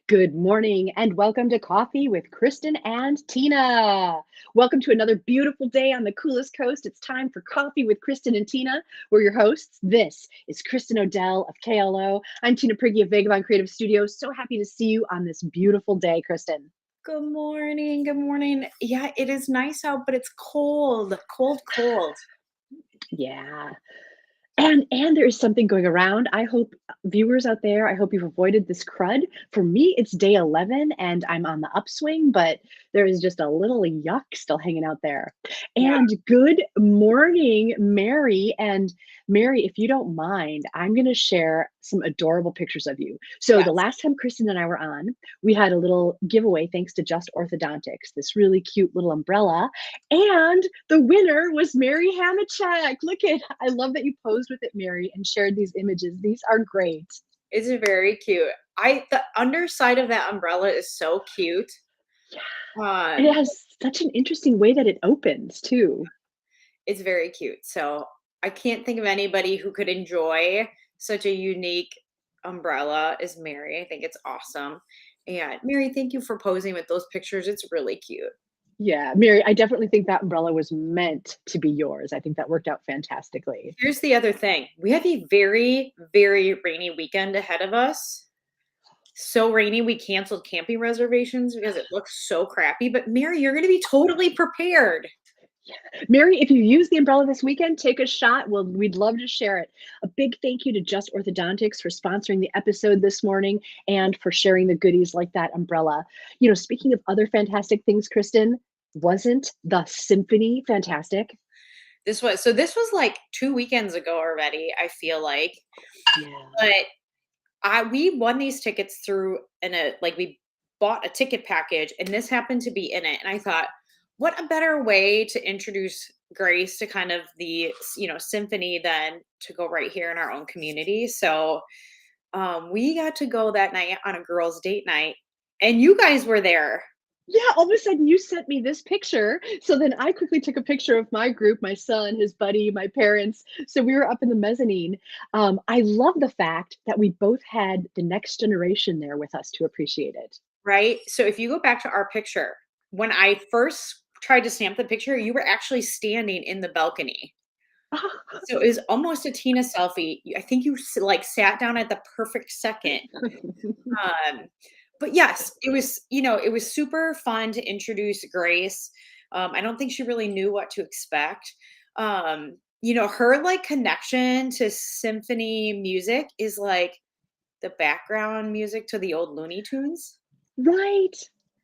Good morning and welcome to Coffee with Kristin and Tina. Welcome to another beautiful day on the coolest coast. It's time for Coffee with Kristin and Tina. We're your hosts. This is Kristin Odell of KLO. I'm Tina Prigge of Vagabond Creative Studios. So happy to see you on this beautiful day, Kristin. Good morning. Good morning. Yeah, it is nice out, but it's cold. Cold, cold. Yeah. And there is something going around. I hope viewers out there, I hope you've avoided this crud. For me, it's day 11 and I'm on the upswing, but there is just a little yuck still hanging out there. Yeah. And good morning, Mary. And Mary, if you don't mind, I'm going to share some adorable pictures of you. So the Yes. last time Kristen and I were on, we had a little giveaway thanks to Just Orthodontics, this really cute little umbrella. And the winner was Mary Hamachek. Look at, I love that you posed with it, Mary, and shared these images. These are great. It's very cute. The underside of that umbrella is so cute. And it Um, has such an interesting way that it opens too. it's very cute. So I can't think of anybody who could enjoy such a unique umbrella as Mary. I think it's awesome. And Mary, thank you for posing with those pictures. It's really cute. Yeah, Mary, I definitely think that umbrella was meant to be yours. I think that worked out fantastically. Here's the other thing. We have a very, very rainy weekend ahead of us. So rainy, we canceled camping reservations because it looks so crappy. But Mary, you're going to be totally prepared. Mary, if you use the umbrella this weekend, take a shot. We'd love to share it. A big thank you to Just Orthodontics for sponsoring the episode this morning and for sharing the goodies like that umbrella. You know, speaking of other fantastic things, Kristin, wasn't the symphony fantastic? This was like 2 weekends ago already, I feel like. Yeah. But we won these tickets through we bought a ticket package and this happened to be in it. And I thought, what a better way to introduce Grace to kind of the symphony than to go right here in our own community. So we got to go that night on a girls' date night, and you guys were there. Yeah, all of a sudden you sent me this picture. So then I quickly took a picture of my group, my son, his buddy, my parents. So we were up in the mezzanine. I love the fact that we both had the next generation there with us to appreciate it. Right? So if you go back to our picture, when I first tried to stamp the picture, you were actually standing in the balcony. So it was almost a Tina selfie. I think you sat down at the perfect second. Um, but yes, it was super fun to introduce Grace. I don't think she really knew what to expect. Her connection to symphony music is like the background music to the old Looney Tunes. Right.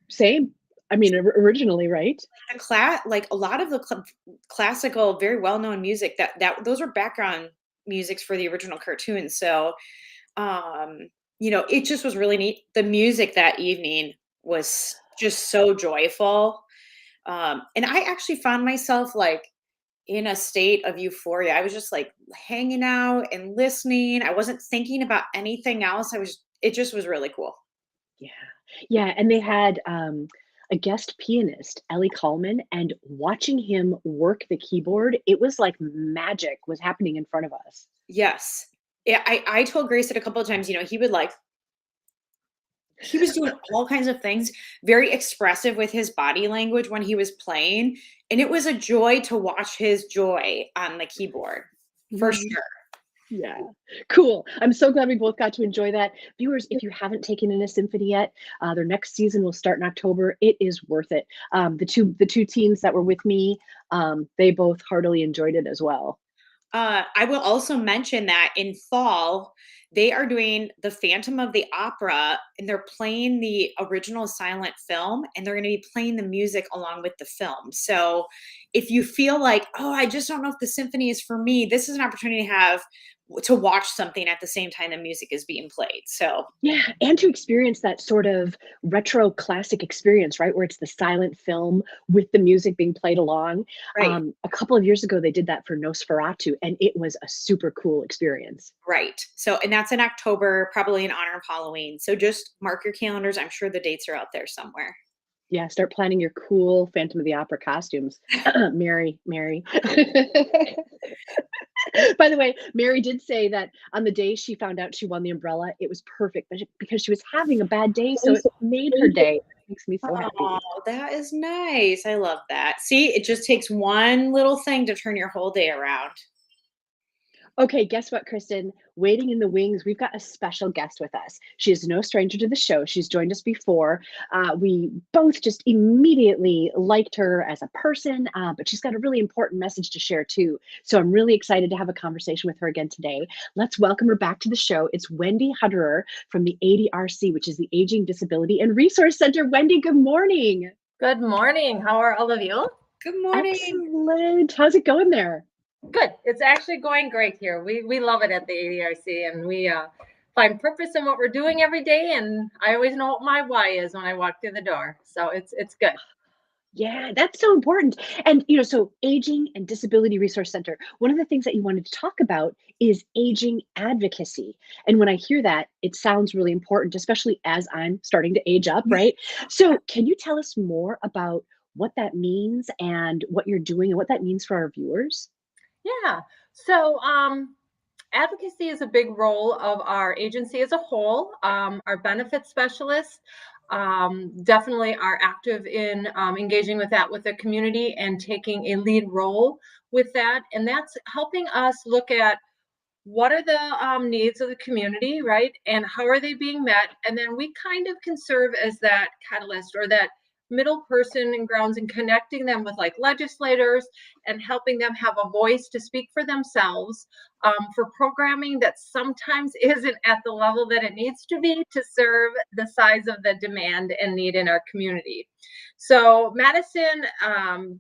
Same. I mean, originally, right? Like a lot of the classical, very well-known music that those are background musics for the original cartoons. So, it just was really neat. The music that evening was just so joyful. And I actually found myself like in a state of euphoria. I was just like hanging out and listening. I wasn't thinking about anything else. It just was really cool. Yeah. Yeah. And they had a guest pianist, Ellie Coleman, and watching him work the keyboard, it was like magic was happening in front of us. Yes. Yeah, I told Grace it a couple of times, he was doing all kinds of things, very expressive with his body language when he was playing, and it was a joy to watch his joy on the keyboard, for Right. sure. Yeah. Cool. I'm so glad we both got to enjoy that. Viewers, if you haven't taken in a symphony yet, their next season will start in October. It is worth it. The two teens that were with me, they both heartily enjoyed it as well. I will also mention that in fall, they are doing the Phantom of the Opera, and they're playing the original silent film, and they're going to be playing the music along with the film. So, if you feel like, oh, I just don't know if the symphony is for me, this is an opportunity to watch something at the same time the music is being played. So, Yeah, and to experience that sort of retro classic experience, right? Where it's the silent film with the music being played along. right. A couple of years ago, they did that for Nosferatu, and it was a super cool experience. Right. So, and that's in October, probably in honor of Halloween. So just mark your calendars. I'm sure the dates are out there somewhere. Yeah, start planning your cool Phantom of the Opera costumes. Mary, Mary. By the way, Mary did say that on the day she found out she won the umbrella, it was perfect because she was having a bad day, so it made her day. It makes me so happy. Oh, that is nice. I love that. See, it just takes one little thing to turn your whole day around. Okay, guess what, Kristen? Waiting in the wings, we've got a special guest with us. She is no stranger to the show. She's joined us before. We both just immediately liked her as a person, but she's got a really important message to share too. So I'm really excited to have a conversation with her again today. Let's welcome her back to the show. It's Wendy Hutterer from the ADRC, which is the Aging, Disability, and Resource Center. Wendy, good morning. Good morning. How are all of you? Good morning. Excellent. How's it going there? Good. It's actually going great here. We love it at the ADRC, and we find purpose in what we're doing every day. And I always know what my why is when I walk through the door. So it's good. Yeah, that's so important. And, so Aging and Disability Resource Center, one of the things that you wanted to talk about is aging advocacy. And when I hear that, it sounds really important, especially as I'm starting to age up, right? So, can you tell us more about what that means and what you're doing and what that means for our viewers? Yeah. So advocacy is a big role of our agency as a whole. Our benefit specialists definitely are active in engaging with that with the community and taking a lead role with that. And that's helping us look at what are the needs of the community, right? And how are they being met? And then we kind of can serve as that catalyst or that middle person and grounds and connecting them with like legislators and helping them have a voice to speak for themselves for programming that sometimes isn't at the level that it needs to be to serve the size of the demand and need in our community. So Madison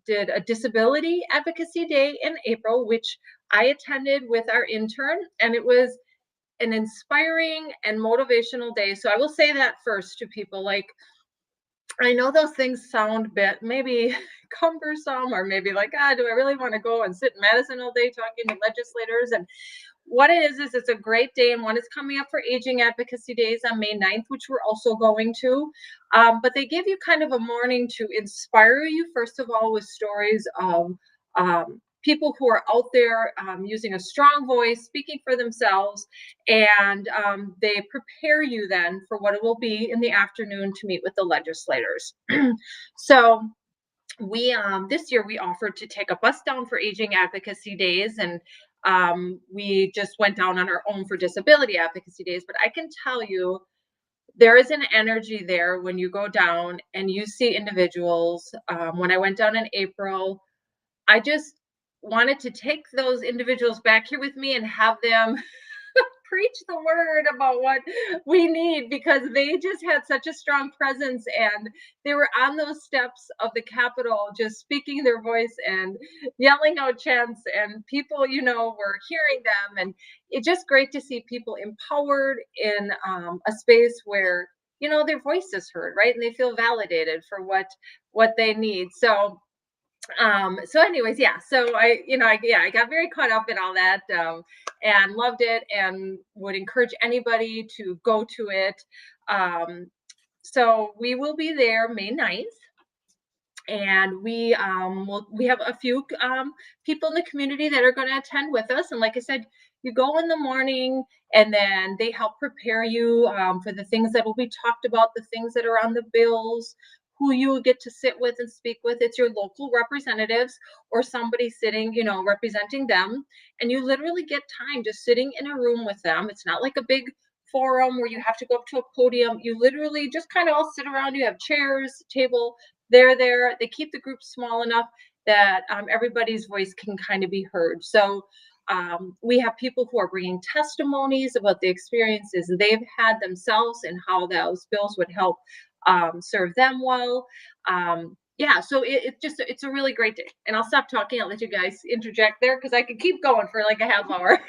did a disability advocacy day in April, which I attended with our intern, and it was an inspiring and motivational day. So I will say that first to people, like, I know those things sound a bit maybe cumbersome or maybe like, do I really want to go and sit in Madison all day talking to legislators? And what it is it's a great day. And one is coming up for Aging Advocacy Days on May 9th, which we're also going to. But they give you kind of a morning to inspire you, first of all, with stories of people who are out there using a strong voice, speaking for themselves, and they prepare you then for what it will be in the afternoon to meet with the legislators. So we this year we offered to take a bus down for Aging Advocacy Days, and we just went down on our own for Disability Advocacy Days. But I can tell you, there is an energy there when you go down and you see individuals. When I went down in April, I just wanted to take those individuals back here with me and have them preach the word about what we need, because they just had such a strong presence and they were on those steps of the Capitol just speaking their voice and yelling out chants, and people were hearing them. And it's just great to see people empowered in a space where their voice is heard, right, and they feel validated for what they need. So anyways, yeah, so I got very caught up in all that and loved it, and would encourage anybody to go to it. So we will be there May 9th, and we have a few people in the community that are going to attend with us. And like I said, you go in the morning and then they help prepare you for the things that will be talked about, the things that are on the bills, who you will get to sit with and speak with. It's your local representatives or somebody sitting, representing them. And you literally get time just sitting in a room with them. It's not like a big forum where you have to go up to a podium. You literally just kind of all sit around. You have chairs, table. They're there. They keep the group small enough that everybody's voice can kind of be heard. So we have people who are bringing testimonies about the experiences they've had themselves and how those bills would help serve them well. Yeah, so it's a really great day. And I'll stop talking. I'll let you guys interject there because I could keep going for like a half hour.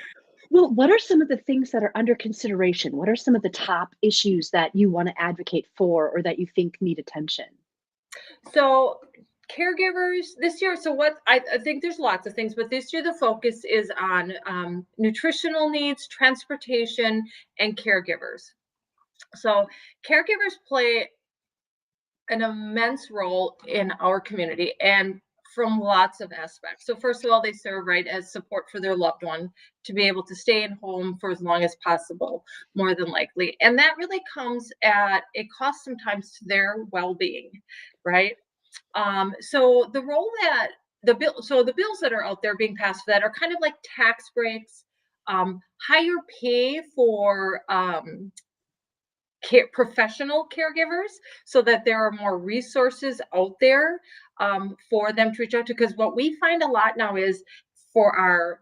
Well, what are some of the things that are under consideration? What are some of the top issues that you want to advocate for or that you think need attention? So caregivers this year, so what I think there's lots of things, but this year the focus is on nutritional needs, transportation, and caregivers. So caregivers play an immense role in our community. And from lots of aspects. So first of all, they serve right as support for their loved one to be able to stay in home for as long as possible, more than likely. And that really comes at a cost sometimes to their well-being, right? So the role that the bills that are out there being passed for that are kind of like tax breaks, higher pay for professional caregivers, so that there are more resources out there for them to reach out to. Because what we find a lot now is for our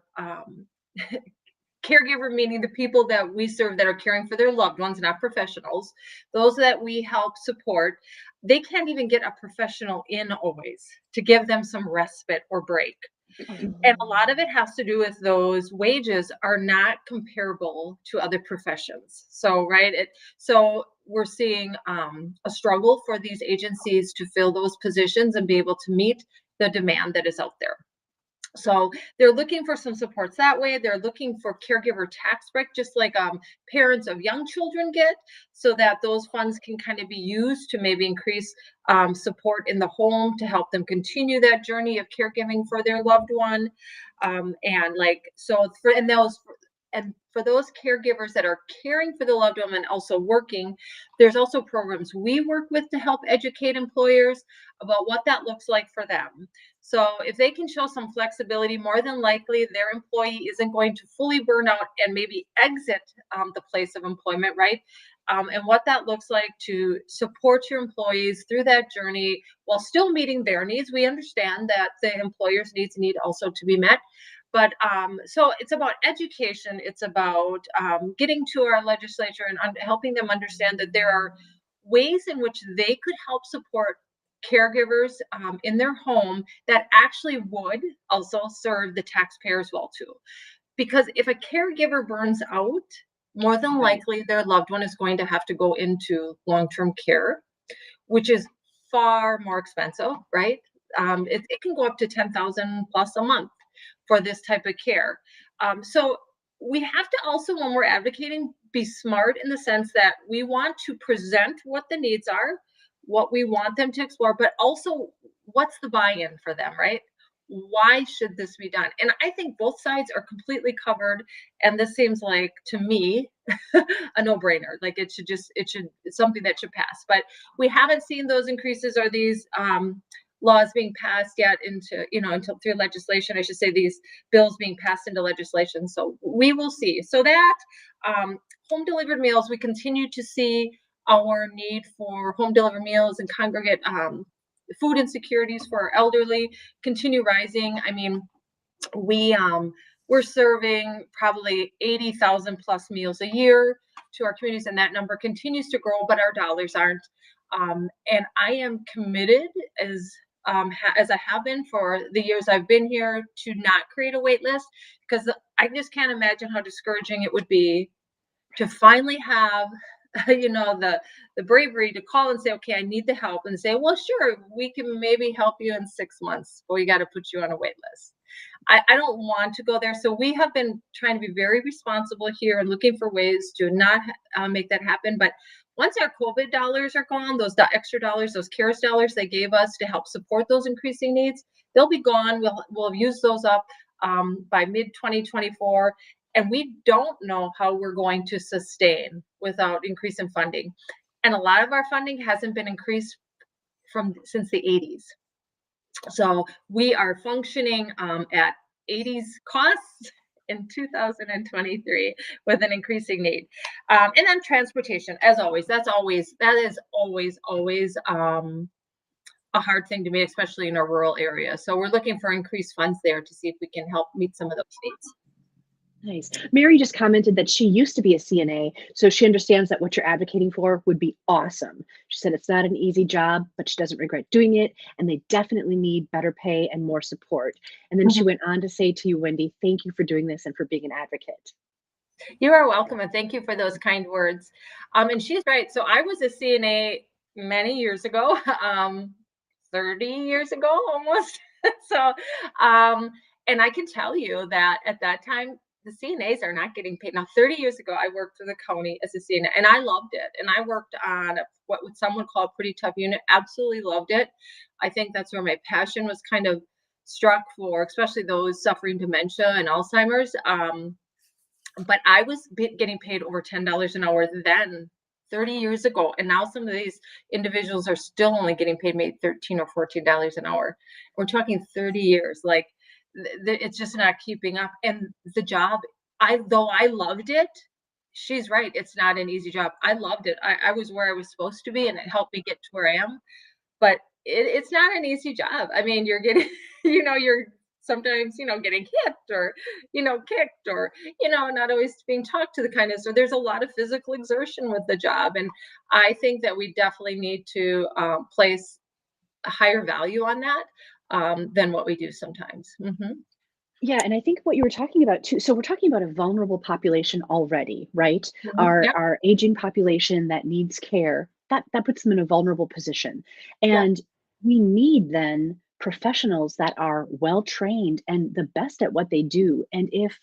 caregiver, meaning the people that we serve that are caring for their loved ones, not professionals, those that we help support, they can't even get a professional in always to give them some respite or break. And a lot of it has to do with those wages are not comparable to other professions. So, right. So we're seeing a struggle for these agencies to fill those positions and be able to meet the demand that is out there. So they're looking for some supports that way. They're looking for caregiver tax break, just like parents of young children get, so that those funds can kind of be used to maybe increase support in the home to help them continue that journey of caregiving for their loved one. And for those caregivers that are caring for the loved one and also working, there's also programs we work with to help educate employers about what that looks like for them. So if they can show some flexibility, more than likely their employee isn't going to fully burn out and maybe exit the place of employment, right? And what that looks like to support your employees through that journey while still meeting their needs. We understand that the employer's needs need also to be met. But so it's about education. It's about getting to our legislature and helping them understand that there are ways in which they could help support caregivers in their home that actually would also serve the taxpayers well too. Because if a caregiver burns out, more than likely their loved one is going to have to go into long-term care, which is far more expensive, right? It can go up to $10,000 plus a month for this type of care. So we have to also, when we're advocating, be smart in the sense that we want to present what the needs are, what we want them to explore, but also what's the buy-in for them, right? Why should this be done? And I think both sides are completely covered. And this seems like, to me, a no-brainer. Like it's something that should pass. But we haven't seen those increases or these laws being passed yet until through legislation, I should say, these bills being passed into legislation. So we will see. So that home delivered meals, we continue to see our need for home delivered meals and congregate food insecurities for our elderly continue rising. I mean, we're serving probably 80,000 plus meals a year to our communities, and that number continues to grow, but our dollars aren't. And I am committed, as I have been for the years I've been here, to not create a wait list, because I just can't imagine how discouraging it would be to finally have the bravery to call and say, okay, I need the help, and say, well, sure, we can maybe help you in 6 months, but we got to put you on a wait list. I don't want to go there. So we have been trying to be very responsible here and looking for ways to not make that happen. But once our COVID dollars are gone, those extra dollars, those CARES dollars they gave us to help support those increasing needs, they'll be gone. We'll have used those up by mid-2024. And we don't know how we're going to sustain without increase in funding. And a lot of our funding hasn't been increased since the 80s. So we are functioning at 80s costs in 2023 with an increasing need. And then transportation, as always, that is always a hard thing to me, especially in a rural area. So we're looking for increased funds there to see if we can help meet some of those needs. Nice. Mary just commented that she used to be a CNA, so she understands that what you're advocating for would be awesome. She said it's not an easy job, but she doesn't regret doing it, and they definitely need better pay and more support. And then she went on to say to you, Wendy, thank you for doing this and for being an advocate. You are welcome, and thank you for those kind words. And she's right. So I was a CNA many years ago, 30 years ago almost. So, and I can tell you that at that time, the CNAs are not getting paid. Now, 30 years ago, I worked for the county as a CNA, and I loved it. And I worked on what would someone call a pretty tough unit. Absolutely loved it. I think that's where my passion was kind of struck for especially those suffering dementia and Alzheimer's. But I was getting paid over $10 an hour then 30 years ago. And now some of these individuals are still only getting paid maybe $13 or $14 an hour. We're talking 30 years. Like it's just not keeping up. And the job, though I loved it, she's right. It's not an easy job. I loved it. I was where I was supposed to be, and it helped me get to where I am. But it's not an easy job. I mean, you're getting, you're sometimes, getting hit or, kicked or, not always being talked to the kindness, or there's a lot of physical exertion with the job. And I think that we definitely need to place a higher value on that than what we do sometimes. Mm-hmm. Yeah, and I think what you were talking about too, so we're talking about a vulnerable population already, right? Mm-hmm. Our Yep. our aging population that needs care, that puts them in a vulnerable position. And we need then professionals that are well trained and the best at what they do. And if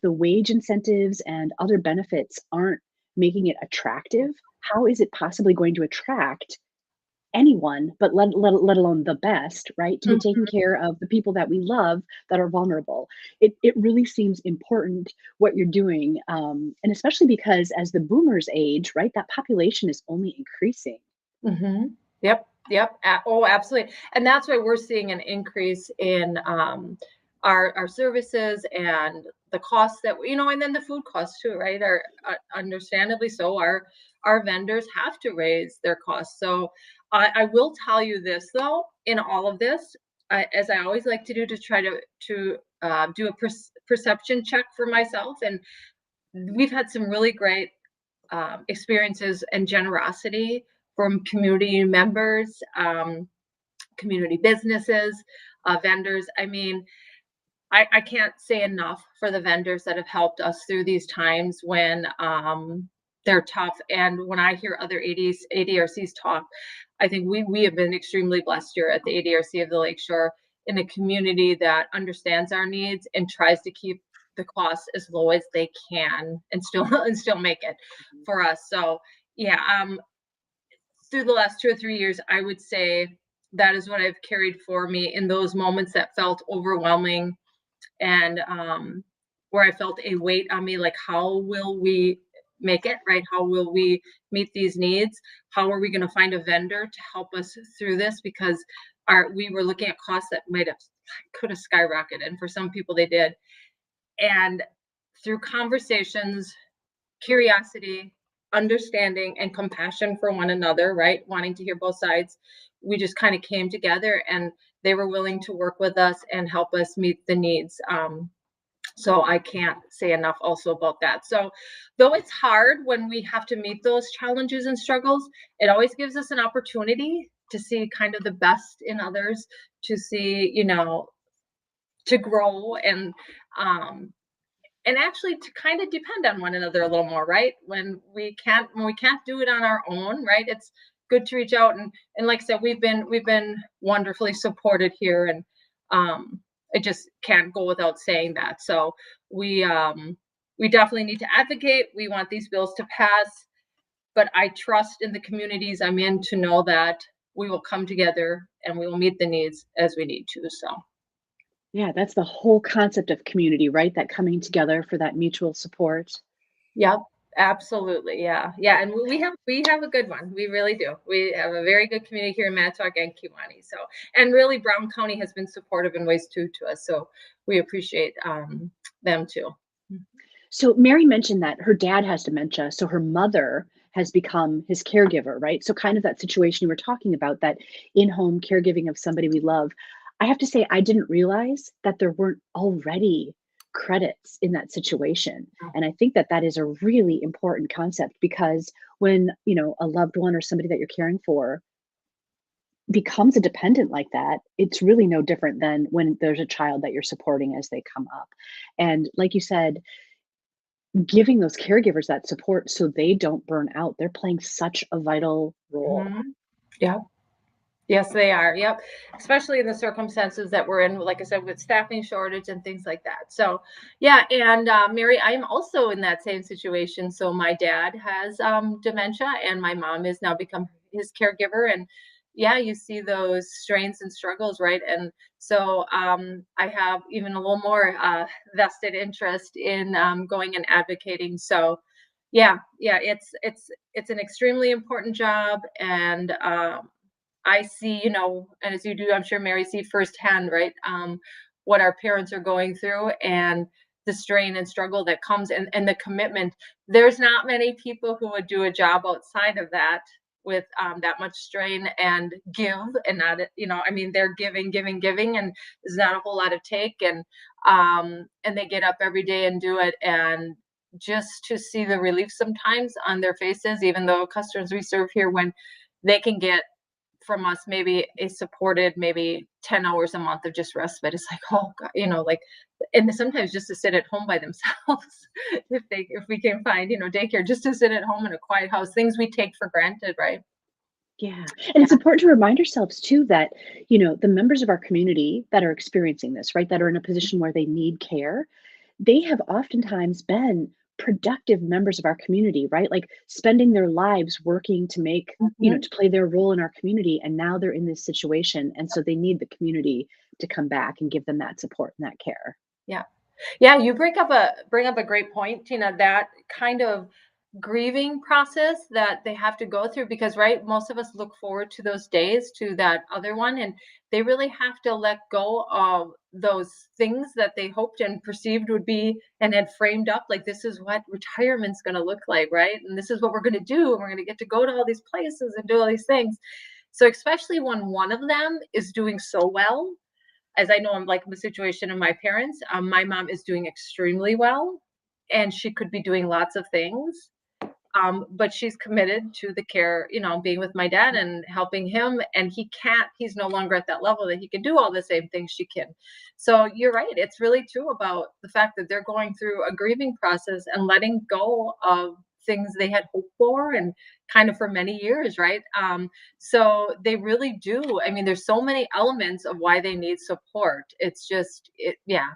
the wage incentives and other benefits aren't making it attractive, how is it possibly going to attract anyone, but let alone the best, right? To be taking Mm-hmm. care of the people that we love that are vulnerable. It really seems important what you're doing. And especially because as the boomers age, right, that population is only increasing. Mm-hmm. Yep. Yep. Oh, absolutely. And that's why we're seeing an increase in our services and the costs that, and then the food costs too, right? Are understandably so. Our vendors have to raise their costs. So I will tell you this though, in all of this, as I always like to do, to try to do a perception check for myself. And we've had some really great experiences and generosity from community members, community businesses, vendors. I mean, I can't say enough for the vendors that have helped us through these times when they're tough. And when I hear other ADRCs talk, I think we have been extremely blessed here at the ADRC of the Lakeshore in a community that understands our needs and tries to keep the costs as low as they can and still make it for us. So yeah, through the last 2 or 3 years, I would say that is what I've carried for me in those moments that felt overwhelming and where I felt a weight on me, like how will we make it, right? How will we meet these needs? How are we going to find a vendor to help us through this? Because we were looking at costs that could have skyrocketed, and for some people they did. And through conversations, curiosity, understanding, and compassion for one another, right? Wanting to hear both sides, we just kind of came together and they were willing to work with us and help us meet the needs. So I can't say enough also about that. So though it's hard when we have to meet those challenges and struggles, it always gives us an opportunity to see kind of the best in others, to see, to grow and actually to kind of depend on one another a little more, right? When we can't do it on our own, right? It's good to reach out and like I said, we've been wonderfully supported here, and it just can't go without saying that. So we definitely need to advocate. We want these bills to pass, but I trust in the communities I'm in to know that we will come together and we will meet the needs as we need to. So. Yeah, that's the whole concept of community, right? That coming together for that mutual support. Yep, absolutely. Yeah. Yeah. And we have a good one. We really do. We have a very good community here in Manitowoc and Kewaunee. So, and really Brown County has been supportive in ways too to us. So we appreciate them too. So Mary mentioned that her dad has dementia, so her mother has become his caregiver, right? So kind of that situation you were talking about, that in-home caregiving of somebody we love. I have to say, I didn't realize that there weren't already credits in that situation. And I think that is a really important concept, because when, a loved one or somebody that you're caring for becomes a dependent like that, it's really no different than when there's a child that you're supporting as they come up. And like you said, giving those caregivers that support so they don't burn out, they're playing such a vital role. Mm-hmm. Yeah. Yes, they are. Yep. Especially in the circumstances that we're in, like I said, with staffing shortage and things like that. So, yeah. And Mary, I'm also in that same situation. So my dad has dementia, and my mom has now become his caregiver. And yeah, you see those strains and struggles, right? And so I have even a little more vested interest in going and advocating. So yeah, it's an extremely important job, and I see, and as you do, I'm sure Mary, see firsthand, right? What our parents are going through, and the strain and struggle that comes, and the commitment. There's not many people who would do a job outside of that with that much strain and give, and not, I mean, they're giving, giving, giving, and there's not a whole lot of take, and they get up every day and do it, and just to see the relief sometimes on their faces, even though customers we serve here, when they can get from us maybe a supported maybe 10 hours a month of just respite. It's like, oh God, like, and sometimes just to sit at home by themselves, if we can find, daycare, just to sit at home in a quiet house, things we take for granted, right? Yeah. And it's important to remind ourselves too that, the members of our community that are experiencing this, right, that are in a position where they need care, they have oftentimes been productive members of our community, right? Like spending their lives working to make, Mhm. to play their role in our community. And now they're in this situation. And so they need the community to come back and give them that support and that care. Yeah. Yeah, you bring up a great point, Tina, that kind of grieving process that they have to go through, because right, most of us look forward to those days, to that other one, and they really have to let go of those things that they hoped and perceived would be, and had framed up like, this is what retirement's going to look like, right? And this is what we're going to do, and we're going to get to go to all these places and do all these things. So especially when one of them is doing so well, as I know, I'm like the situation of my parents. My mom is doing extremely well, and she could be doing lots of things. But she's committed to the care, being with my dad and helping him. And he's no longer at that level that he can do all the same things she can. So you're right. It's really true about the fact that they're going through a grieving process and letting go of things they had hoped for, and kind of for many years, right? So they really do. I mean, there's so many elements of why they need support. It's just, yeah,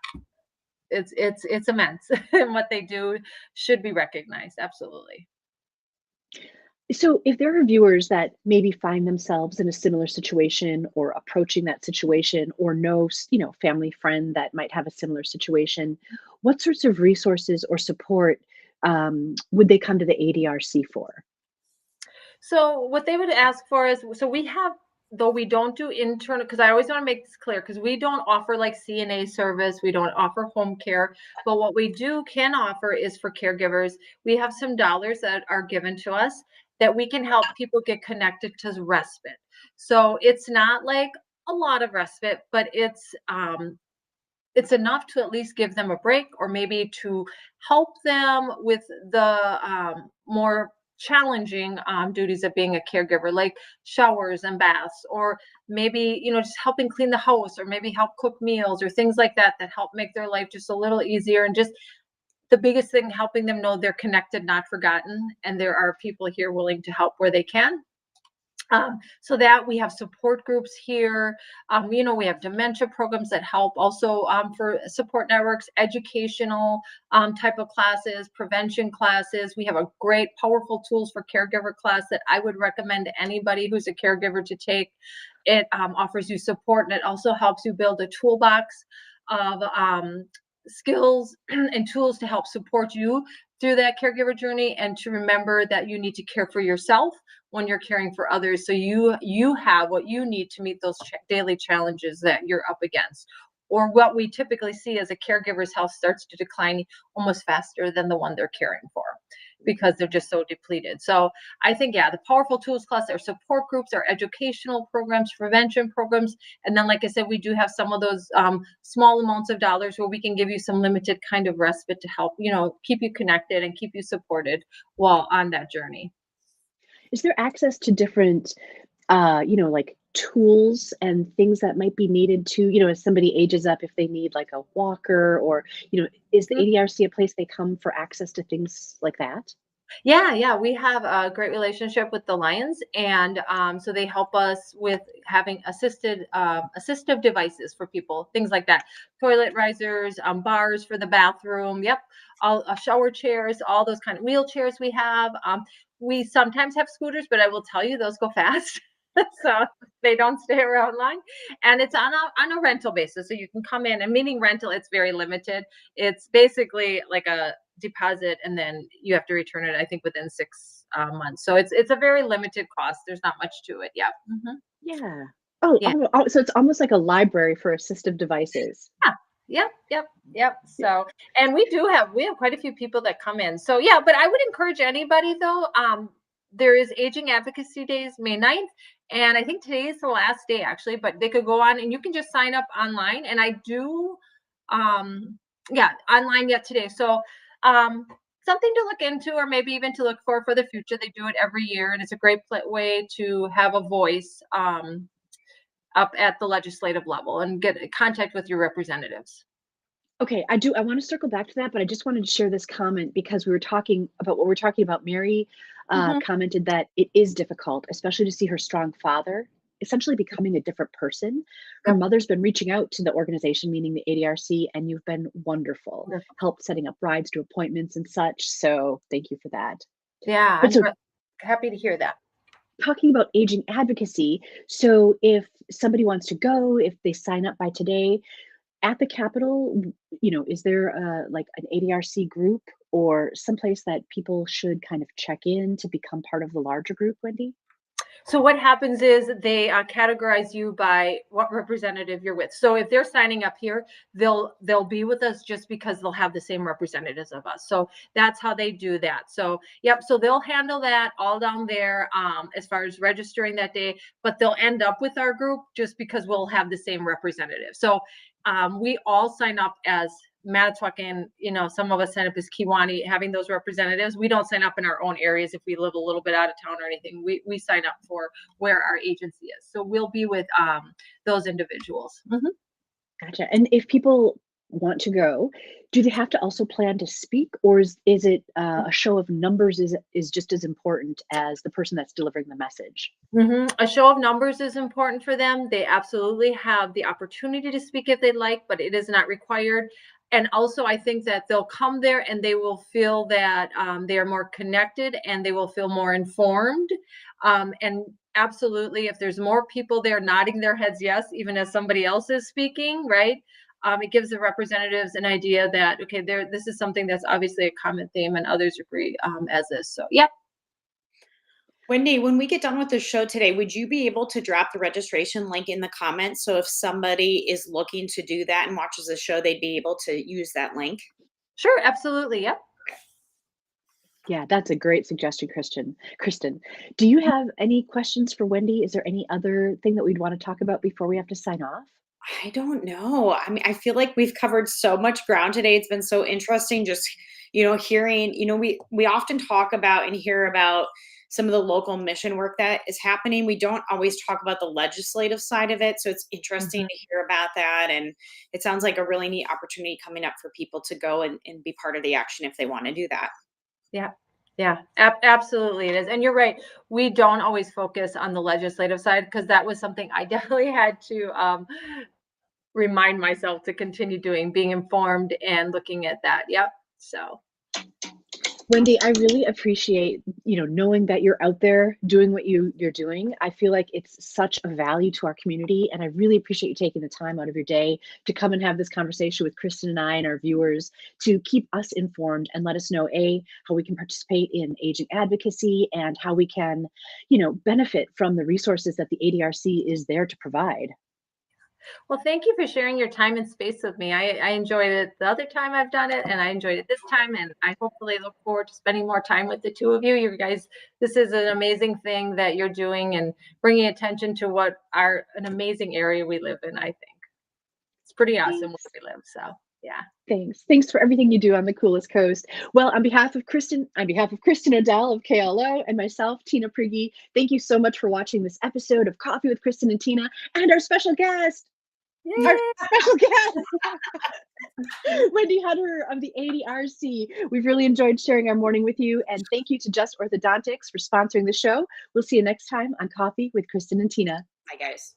it's immense. And what they do should be recognized. Absolutely. So, if there are viewers that maybe find themselves in a similar situation or approaching that situation, or know, family friend that might have a similar situation, what sorts of resources or support would they come to the ADRC for? So what they would ask for is, so we have, though we don't do internal, because I always want to make this clear, because we don't offer like CNA service, we don't offer home care, but what we can offer is for caregivers. We have some dollars that are given to us that we can help people get connected to respite. So it's not like a lot of respite, but it's enough to at least give them a break, or maybe to help them with the more challenging duties of being a caregiver, like showers and baths, or maybe, just helping clean the house, or maybe help cook meals, or things like that, that help make their life just a little easier. And just the biggest thing, helping them know they're connected, not forgotten, and there are people here willing to help where they can. So that we have support groups here. We have dementia programs that help also, for support networks, educational type of classes, prevention classes. We have a great, powerful tools for caregiver class that I would recommend to anybody who's a caregiver to take. It offers you support, and it also helps you build a toolbox of skills and tools to help support you through that caregiver journey, and to remember that you need to care for yourself when you're caring for others, so you have what you need to meet those daily challenges that you're up against, or what we typically see as a caregiver's health starts to decline almost faster than the one they're caring for, because they're just so depleted. So I think, yeah, the powerful tools class, our support groups, our educational programs, prevention programs, and then, like I said, we do have some of those small amounts of dollars where we can give you some limited kind of respite to help, keep you connected and keep you supported while on that journey. Is there access to different, like tools and things that might be needed to, as somebody ages up, if they need like a walker, or, is the ADRC a place they come for access to things like that? Yeah, we have a great relationship with the Lions, and so they help us with having assistive devices for people, things like that, toilet risers, bars for the bathroom. Yep, all shower chairs, all those kind of wheelchairs we have. We sometimes have scooters, but I will tell you, those go fast. So they don't stay around long, and it's on a rental basis. So you can come in, and meaning rental, it's very limited. It's basically like a deposit, and then you have to return it, I think, within 6 months. So it's a very limited cost. There's not much to it. Yeah. Yeah. Oh, Yeah. so it's almost like a library for assistive devices. Yeah. Yep. So, and we have quite a few people that come in. So yeah, but I would encourage anybody though. There is Aging Advocacy Days, May 9th. And I think today is the last day actually, but they could go on and you can just sign up online. And I do, online yet today. So, something to look into, or maybe even to look for the future. They do it every year, and it's a great way to have a voice, up at the legislative level and get in contact with your representatives. Okay, I want to circle back to that, but I just wanted to share this comment because we were talking about what we're talking about. Mary Mhm. commented that it is difficult, especially to see her strong father essentially becoming a different person. Her Yep. mother's been reaching out to the organization, meaning the ADRC, and you've been wonderful, Wonderful. help setting up rides to appointments and such. So thank you for that. Yeah, But so happy to hear that. talking about aging advocacy, so if somebody wants to go, if they sign up by today, at the Capitol, is there like an ADRC group or someplace that people should kind of check in to become part of the larger group, Wendy? So what happens is they categorize you by what representative you're with. So if they're signing up here, they'll be with us just because they'll have the same representatives of us. So that's how they do that. So yep, so they'll handle that all down there, as far as registering that day, but they'll end up with our group just because we'll have the same representative. So we all sign up as Manitowoc, and some of us sign up as Kiwani, having those representatives. We don't sign up in our own areas if we live a little bit out of town or anything. We sign up for where our agency is. So we'll be with those individuals. Gotcha. And if people want to go, do they have to also plan to speak, or is it a show of numbers is just as important as the person that's delivering the message? A show of numbers is important for them. They absolutely have the opportunity to speak if they'd like, but it is not required. And also, I think that they'll come there and they will feel that they are more connected and they will feel more informed. And absolutely, if there's more people there nodding their heads yes, even as somebody else is speaking, right? It gives the representatives an idea that, okay, this is something that's obviously a common theme and others agree as this. So, yep. Wendy, when we get done with the show today, would you be able to drop the registration link in the comments? So if somebody is looking to do that and watches the show, they'd be able to use that link? Sure, absolutely. Yep. Yeah, that's a great suggestion, Kristen, do you have any questions for Wendy? Is there any other thing that we'd want to talk about before we have to sign off? I don't know. I mean, I feel like we've covered so much ground today. It's been so interesting just, hearing, we often talk about and hear about some of the local mission work that is happening. We don't always talk about the legislative side of it. So it's interesting to hear about that. And it sounds like a really neat opportunity coming up for people to go and be part of the action if they want to do that. Yeah. Yeah, absolutely it is. And you're right. We don't always focus on the legislative side because that was something I definitely had to remind myself to continue doing, being informed and looking at that. Yep. So Wendy, I really appreciate, knowing that you're out there doing what you're doing. I feel like it's such a value to our community, and I really appreciate you taking the time out of your day to come and have this conversation with Kristen and I and our viewers to keep us informed and let us know, how we can participate in aging advocacy and how we can, benefit from the resources that the ADRC is there to provide. well, thank you for sharing your time and space with me. I enjoyed it the other time I've done it, and I enjoyed it this time. And I hopefully look forward to spending more time with the two of you. You guys, this is an amazing thing that you're doing and bringing attention to what an amazing area we live in. I think it's pretty awesome where we live. So yeah. Thanks for everything you do on the coolest coast. Well, on behalf of Kristen Odell of KLO and myself, Tina Prigge, thank you so much for watching this episode of Coffee with Kristen and Tina and our special guest. Yay! Our special guest, Wendy Hutterer of the ADRC. We've really enjoyed sharing our morning with you, and thank you to Just Orthodontics for sponsoring the show. We'll see you next time on Coffee with Kristen and Tina. Bye, guys.